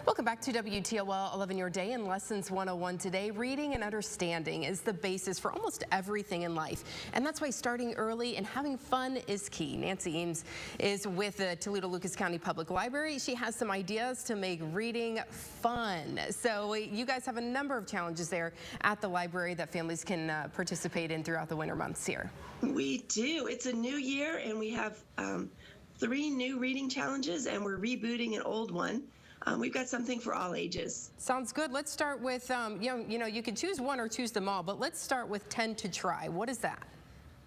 Welcome back to WTOL 11 Your Day and Lessons 101 today. Reading and understanding is the basis for almost everything in life. And that's why starting early and having fun is key. Nancy Eames is with the Toledo-Lucas County Public Library. She has some ideas to make reading fun. So you guys have a number of challenges there at the library that families can participate in throughout the winter months here. We do. It's a new year and we have 3 new reading challenges and we're rebooting an old one. We've got something for all ages. Sounds good. Let's start with, you can choose one or choose them all, but let's start with 10 to try. What is that?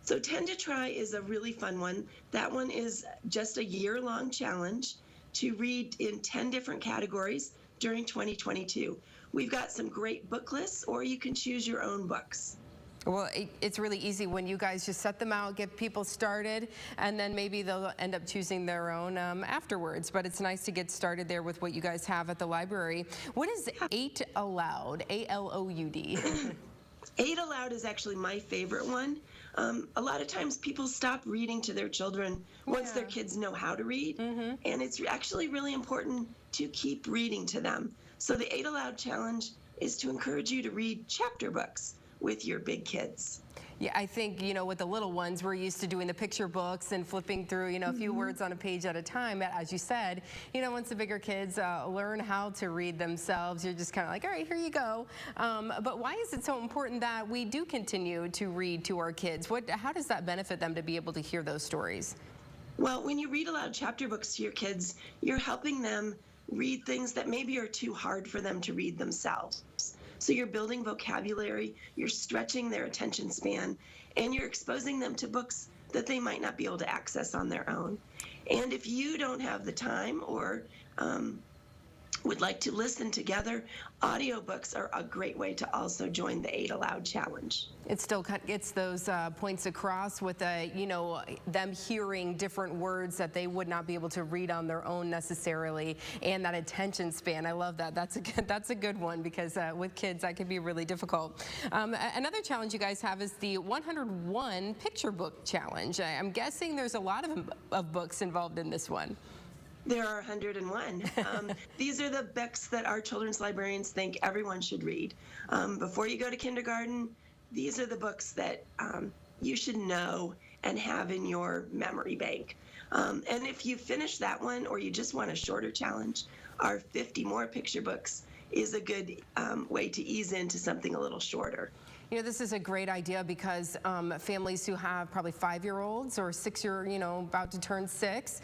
So 10 to try is a really fun one. That one is just a year-long challenge to read in 10 different categories during 2022. We've got some great book lists, or you can choose your own books. Well, it's really easy when you guys just set them out, get people started, and then maybe they'll end up choosing their own afterwards. But it's nice to get started there with what you guys have at the library. What is 8 Aloud? A-L-O-U-D. 8 Aloud is actually my favorite one. A lot of times people stop reading to their children once their kids know how to read. And it's actually really important to keep reading to them. So the 8 Aloud challenge is to encourage you to read chapter books with your big kids. Yeah, I think, with the little ones, we're used to doing the picture books and flipping through, a few words on a page at a time. As you said, once the bigger kids learn how to read themselves, you're just kind of like, all right, here you go. But why is it so important that we do continue to read to our kids? How does that benefit them to be able to hear those stories? Well, when you read aloud chapter books to your kids, you're helping them read things that maybe are too hard for them to read themselves. So you're building vocabulary, you're stretching their attention span, and you're exposing them to books that they might not be able to access on their own. And if you don't have the time or would like to listen together, audiobooks are a great way to also join the 8 Aloud challenge. It still gets those points across with them hearing different words that they would not be able to read on their own necessarily, and that attention span. I love that. That's a good one because with kids that can be really difficult. Another challenge you guys have is the 101 picture book challenge. I'm guessing there's a lot of books involved in this one. There are 101. These are the books that our children's librarians think everyone should read. Before you go to kindergarten, these are the books that you should know and have in your memory bank. And if you finish that one or you just want a shorter challenge, our 50 more picture books is a good way to ease into something a little shorter. This is a great idea because families who have probably 5-year-olds or about to turn 6,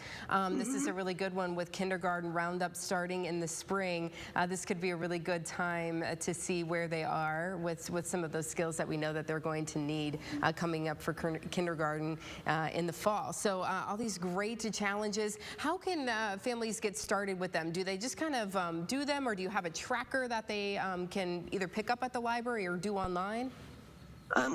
this is a really good one with kindergarten roundup starting in the spring. This could be a really good time to see where they are with some of those skills that we know that they're going to need coming up for kindergarten in the fall. So all these great challenges. How can families get started with them? Do they just kind of do them, or do you have a tracker that they can either pick up at the library or do online?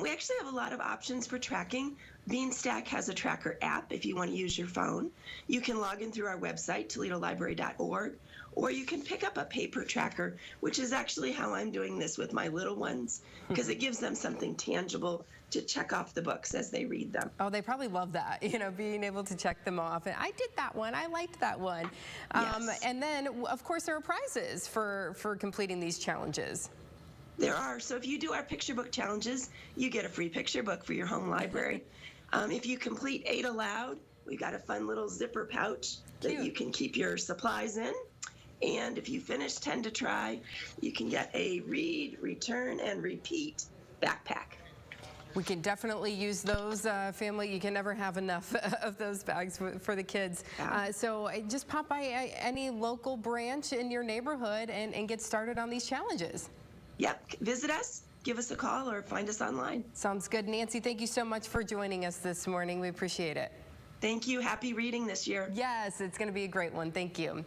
We actually have a lot of options for tracking. Beanstack has a tracker app if you want to use your phone. You can log in through our website, toledolibrary.org, or you can pick up a paper tracker, which is actually how I'm doing this with my little ones, because it gives them something tangible to check off the books as they read them. Oh, they probably love that, being able to check them off. And I did that one. I liked that one. Yes. And then, of course, there are prizes for completing these challenges. There are. So if you do our picture book challenges, you get a free picture book for your home library. If you complete 8 Aloud, we've got a fun little zipper pouch that you can keep your supplies in. And if you finish 10 to try, you can get a read, return, and repeat backpack. We can definitely use those, family. You can never have enough of those bags for the kids. Yeah. So just pop by any local branch in your neighborhood and get started on these challenges. Yep, visit us, give us a call, or find us online. Sounds good. Nancy, thank you so much for joining us this morning. We appreciate it. Thank you. Happy reading this year. Yes, it's going to be a great one. Thank you.